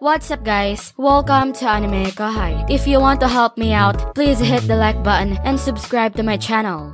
What's up guys, welcome to AnimeKouhai. If you want to help me out, please hit the like button and subscribe to my channel.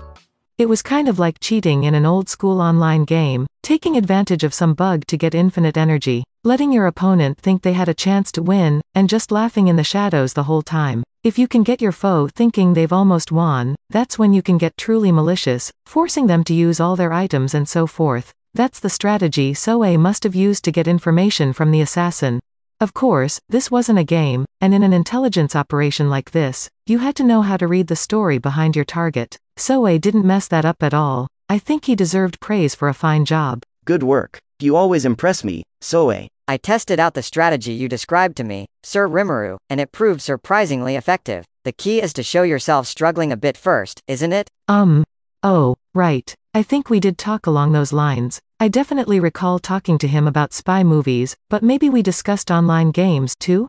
It was kind of like cheating in an old-school online game, taking advantage of some bug to get infinite energy, letting your opponent think they had a chance to win, and just laughing in the shadows the whole time. If you can get your foe thinking they've almost won, that's when you can get truly malicious, forcing them to use all their items and so forth. That's the strategy Soe must have used to get information from the assassin. Of course, this wasn't a game, and in an intelligence operation like this, you had to know how to read the story behind your target. Soe didn't mess that up at all. I think he deserved praise for a fine job. Good work. You always impress me, Soe. I tested out the strategy you described to me, Sir Rimuru, and it proved surprisingly effective. The key is to show yourself struggling a bit first, isn't it? Oh, right. I think we did talk along those lines. I definitely recall talking to him about spy movies, but maybe we discussed online games too?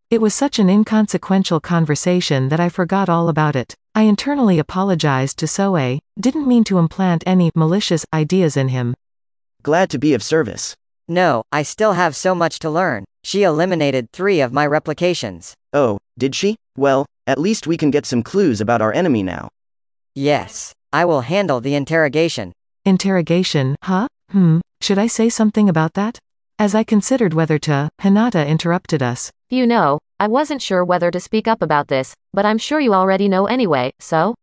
It was such an inconsequential conversation that I forgot all about it. I internally apologized to Soe, didn't mean to implant any malicious ideas in him. Glad to be of service. No, I still have so much to learn. She eliminated 3 of my replications. Oh, did she? Well, at least we can get some clues about our enemy now. Yes, I will handle the interrogation. Interrogation, huh? Should I say something about that? As I considered whether to, Hinata interrupted us. You know, I wasn't sure whether to speak up about this, but I'm sure you already know anyway, so?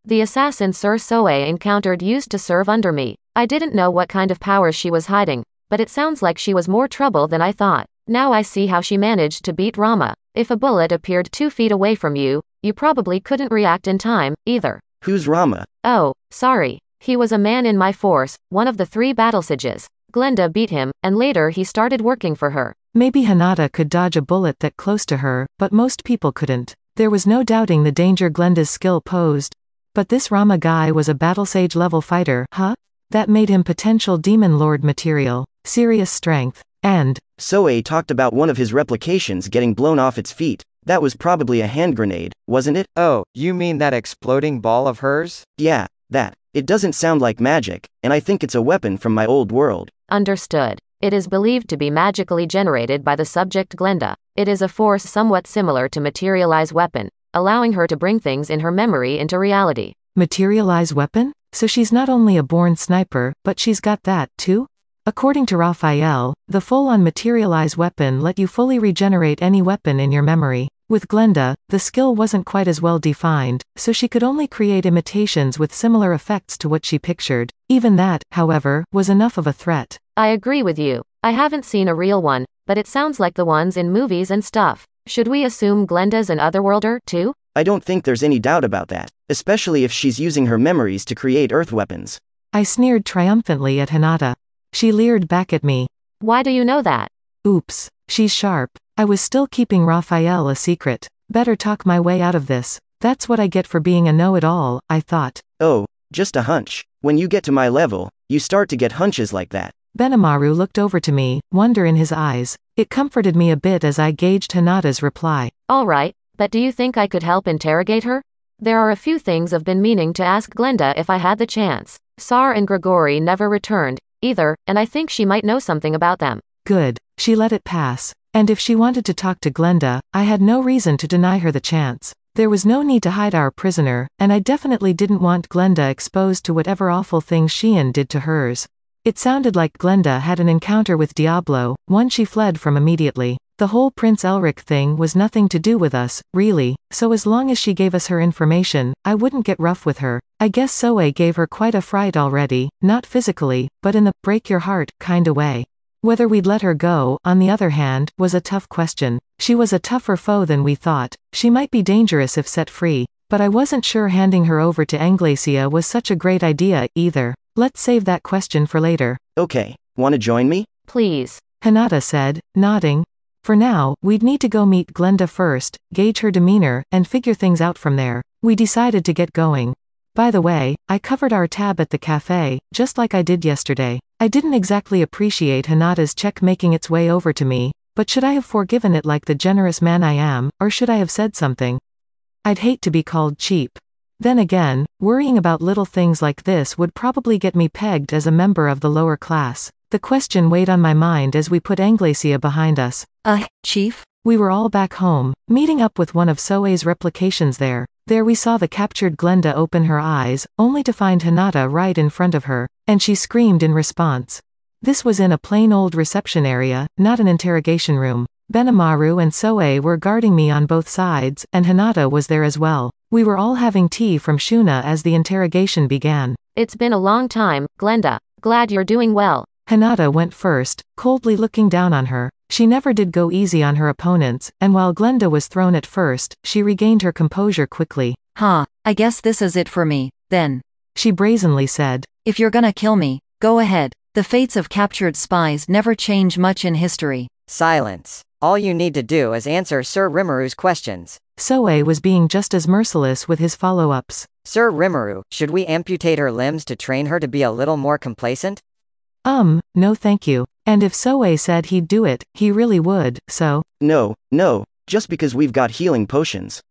The assassin Sir Soe encountered used to serve under me. I didn't know what kind of powers she was hiding, but it sounds like she was more trouble than I thought. Now I see how she managed to beat Rama. If a bullet appeared 2 feet away from you, you probably couldn't react in time, either. Who's Rama? Oh, sorry. He was a man in my force, one of the 3 battle sages. GLENDA beat him, and later he started working for her. Maybe Hinata could dodge a bullet that close to her, but most people couldn't. There was no doubting the danger GLENDA's skill posed. But this Rama guy was a battle sage level fighter, huh? That made him potential demon lord material. Serious strength. And Soe talked about one of his replications getting blown off its feet. That was probably a hand grenade, wasn't it? Oh, you mean that exploding ball of hers? Yeah, that. It doesn't sound like magic, and I think it's a weapon from my old world. Understood. It is believed to be magically generated by the subject GLENDA. It is a force somewhat similar to materialize weapon, allowing her to bring things in her memory into reality. Materialize weapon? So she's not only a born sniper, but she's got that, too? According to Raphael, the full-on materialize weapon let you fully regenerate any weapon in your memory. With GLENDA, the skill wasn't quite as well defined, so she could only create imitations with similar effects to what she pictured. Even that, however, was enough of a threat. I agree with you. I haven't seen a real one, but it sounds like the ones in movies and stuff. Should we assume GLENDA's an otherworlder, too? I don't think there's any doubt about that, especially if she's using her memories to create earth weapons. I sneered triumphantly at Hinata. She leered back at me. Why do you know that? Oops, she's sharp. I was still keeping Raphael a secret. Better talk my way out of this. That's what I get for being a know-it-all, I thought. Oh, just a hunch. When you get to my level, you start to get hunches like that. Benimaru looked over to me, wonder in his eyes. It comforted me a bit as I gauged Hinata's reply. Alright, but do you think I could help interrogate her? There are a few things I've been meaning to ask GLENDA if I had the chance. Sar and Grigori never returned, either, and I think she might know something about them. Good. She let it pass. And if she wanted to talk to GLENDA, I had no reason to deny her the chance. There was no need to hide our prisoner, and I definitely didn't want GLENDA exposed to whatever awful things Shion did to hers. It sounded like GLENDA had an encounter with Diablo, one she fled from immediately. The whole Prince Elric thing was nothing to do with us, really, so as long as she gave us her information, I wouldn't get rough with her. I guess Soe gave her quite a fright already, not physically, but in the break your heart kinda way. Whether we'd let her go, on the other hand, was a tough question. She was a tougher foe than we thought. She might be dangerous if set free, but I wasn't sure handing her over to Anglacia was such a great idea, either. Let's save that question for later. Okay, wanna join me? Please. Hinata said, nodding. For now, we'd need to go meet GLENDA first, gauge her demeanor, and figure things out from there. We decided to get going. By the way, I covered our tab at the cafe, just like I did yesterday. I didn't exactly appreciate Hinata's check making its way over to me, but should I have forgiven it like the generous man I am, or should I have said something? I'd hate to be called cheap. Then again, worrying about little things like this would probably get me pegged as a member of the lower class. The question weighed on my mind as we put Anglacia behind us. Chief? We were all back home, meeting up with one of Soei's replications there. There we saw the captured Glenda open her eyes, only to find Hinata right in front of her, and she screamed in response. This was in a plain old reception area, not an interrogation room. Benimaru and Soei were guarding me on both sides, and Hinata was there as well. We were all having tea from Shuna as the interrogation began. It's been a long time, Glenda. Glad you're doing well. Hinata went first, coldly looking down on her. She never did go easy on her opponents, and while Glenda was thrown at first, she regained her composure quickly. I guess this is it for me, then. She brazenly said. If you're gonna kill me, go ahead. The fates of captured spies never change much in history. Silence. All you need to do is answer Sir Rimuru questions. Soei was being just as merciless with his follow-ups. Sir Rimuru, should we amputate her limbs to train her to be a little more complacent? No thank you. And if Soei said he'd do it, he really would, so. No, just because we've got healing potions.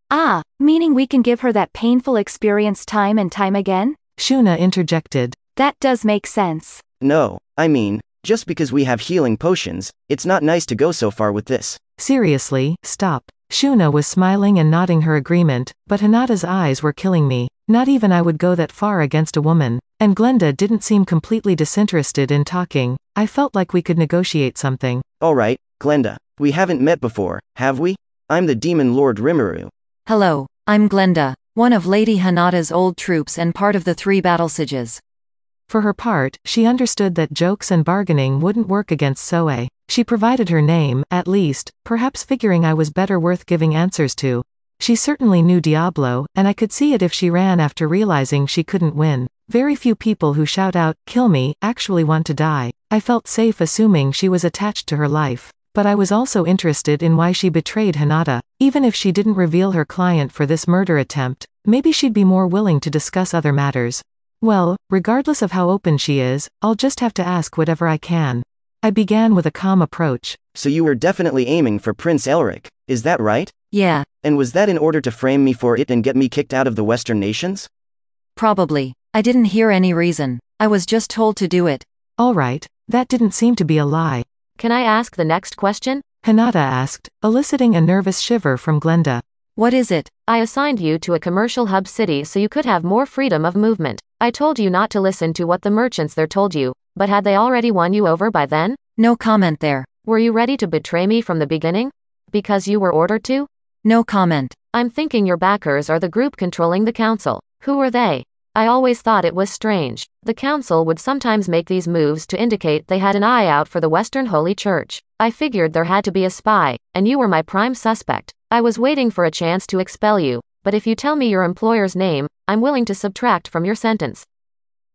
Meaning we can give her that painful experience time and time again? Shuna interjected. That does make sense. No, I mean, just because we have healing potions, it's not nice to go so far with this. Seriously, stop. Shuna was smiling and nodding her agreement, but Hinata's eyes were killing me. Not even I would go that far against a woman. And Glenda didn't seem completely disinterested in talking. I felt like we could negotiate something. Alright, Glenda. We haven't met before, have we? I'm the Demon Lord Rimuru. Hello, I'm Glenda, one of Lady Hinata's old troops and part of the 3 battle sages. For her part, she understood that jokes and bargaining wouldn't work against Soei. She provided her name, at least, perhaps figuring I was better worth giving answers to. She certainly knew Diablo, and I could see it if she ran after realizing she couldn't win. Very few people who shout out, "Kill me," actually want to die. I felt safe assuming she was attached to her life. But I was also interested in why she betrayed Hinata. Even if she didn't reveal her client for this murder attempt, maybe she'd be more willing to discuss other matters. Well, regardless of how open she is, I'll just have to ask whatever I can. I began with a calm approach. So you were definitely aiming for Prince Elric, is that right? Yeah. And was that in order to frame me for it and get me kicked out of the Western nations? Probably. I didn't hear any reason. I was just told to do it. Alright, that didn't seem to be a lie. Can I ask the next question? Hinata asked, eliciting a nervous shiver from Glenda. What is it? I assigned you to a commercial hub city so you could have more freedom of movement. I told you not to listen to what the merchants there told you, but had they already won you over by then? No comment there. Were you ready to betray me from the beginning? Because you were ordered to? No comment. I'm thinking your backers are the group controlling the council. Who are they? I always thought it was strange. The council would sometimes make these moves to indicate they had an eye out for the Western Holy Church. I figured there had to be a spy, and you were my prime suspect. I was waiting for a chance to expel you, but if you tell me your employer's name, I'm willing to subtract from your sentence.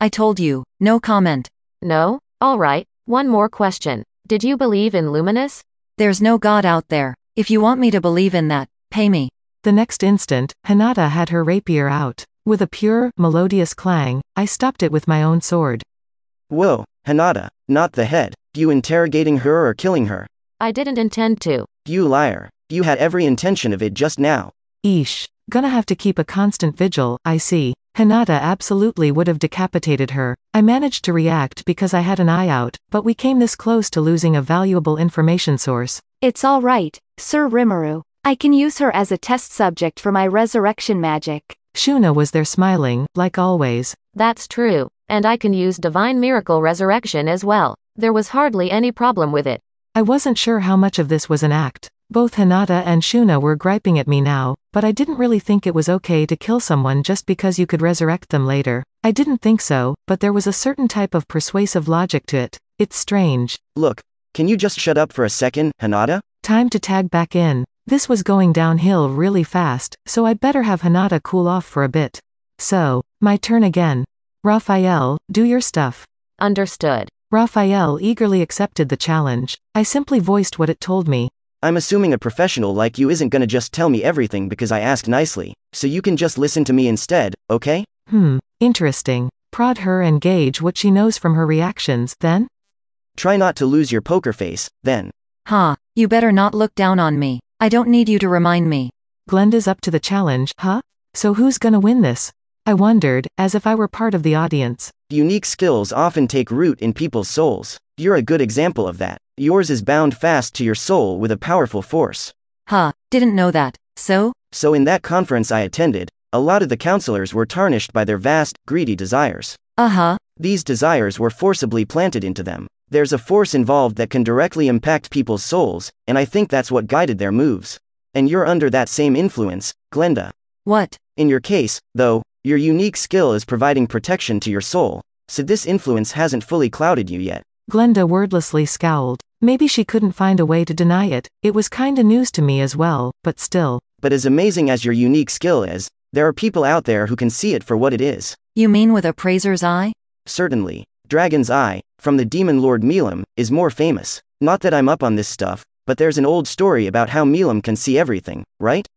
I told you, no comment. No? Alright, one more question. Did you believe in Luminous? There's no god out there. If you want me to believe in that, pay me. The next instant, Hinata had her rapier out. With a pure, melodious clang, I stopped it with my own sword. Whoa, Hinata, not the head. You interrogating her or killing her? I didn't intend to. You liar. You had every intention of it just now. Eesh. Gonna have to keep a constant vigil, I see. Hinata absolutely would have decapitated her. I managed to react because I had an eye out, but we came this close to losing a valuable information source. It's all right, Sir Rimuru. I can use her as a test subject for my resurrection magic. Shuna was there smiling, like always. That's true. And I can use Divine Miracle Resurrection as well. There was hardly any problem with it. I wasn't sure how much of this was an act. Both Hinata and Shuna were griping at me now, but I didn't really think it was okay to kill someone just because you could resurrect them later. I didn't think so, but there was a certain type of persuasive logic to it. It's strange. Look, can you just shut up for a second, Hinata? Time to tag back in. This was going downhill really fast, so I'd better have Hinata cool off for a bit. So, my turn again. Raphael, do your stuff. Understood. Raphael eagerly accepted the challenge. I simply voiced what it told me. I'm assuming a professional like you isn't gonna just tell me everything because I asked nicely, so you can just listen to me instead, okay? Interesting. Prod her and gauge what she knows from her reactions, then? Try not to lose your poker face, then. You better not look down on me. I don't need you to remind me. Glenda's up to the challenge, huh? So who's gonna win this? I wondered, as if I were part of the audience. Unique skills often take root in people's souls. You're a good example of that. Yours is bound fast to your soul with a powerful force. Huh, didn't know that. So in that conference I attended, a lot of the counselors were tarnished by their vast, greedy desires. These desires were forcibly planted into them. There's a force involved that can directly impact people's souls, and I think that's what guided their moves. And you're under that same influence, Glenda. What? In your case, though, your unique skill is providing protection to your soul, so this influence hasn't fully clouded you yet. Glenda wordlessly scowled. Maybe she couldn't find a way to deny it. It was kinda news to me as well, but still. But as amazing as your unique skill is, there are people out there who can see it for what it is. You mean with appraiser's eye? Certainly. Dragon's Eye, from the demon lord Milam, is more famous. Not that I'm up on this stuff, but there's an old story about how Milam can see everything, right?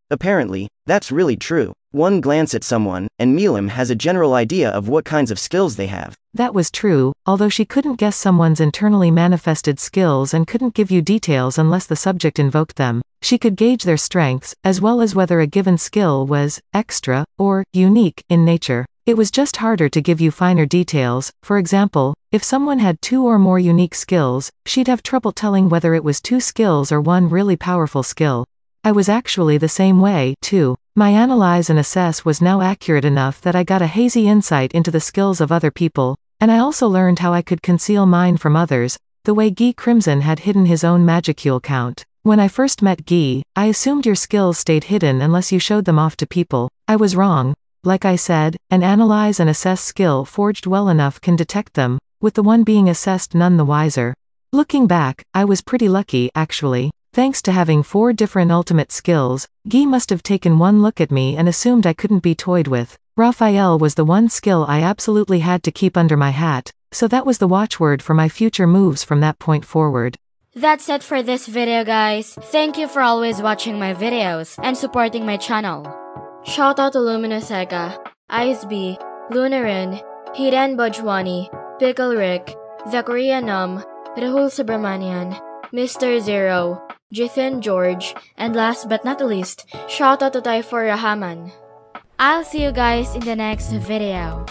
Apparently, that's really true. One glance at someone, and Milam has a general idea of what kinds of skills they have. That was true, although she couldn't guess someone's internally manifested skills and couldn't give you details unless the subject invoked them. She could gauge their strengths, as well as whether a given skill was extra or unique in nature. It was just harder to give you finer details. For example, if someone had 2 or more unique skills, she'd have trouble telling whether it was 2 skills or one really powerful skill. I was actually the same way, too. My analyze and assess was now accurate enough that I got a hazy insight into the skills of other people, and I also learned how I could conceal mine from others, the way Guy Crimson had hidden his own magicule count. When I first met Guy, I assumed your skills stayed hidden unless you showed them off to people. I was wrong. Like I said, an analyze and assess skill forged well enough can detect them, with the one being assessed none the wiser. Looking back, I was pretty lucky, actually. Thanks to having 4 different ultimate skills, Guy must have taken one look at me and assumed I couldn't be toyed with. Raphael was the one skill I absolutely had to keep under my hat, so that was the watchword for my future moves from that point forward. That's it for this video, guys. Thank you for always watching my videos and supporting my channel. Shoutout to Luminous Eka, Ice B, Lunarin, Hiran Bojwani, Pickle Rick, The Korean Rahul Subramanian, Mr. Zero, Jithin George, and last but not least, shoutout to Taifor Rahaman. I'll see you guys in the next video.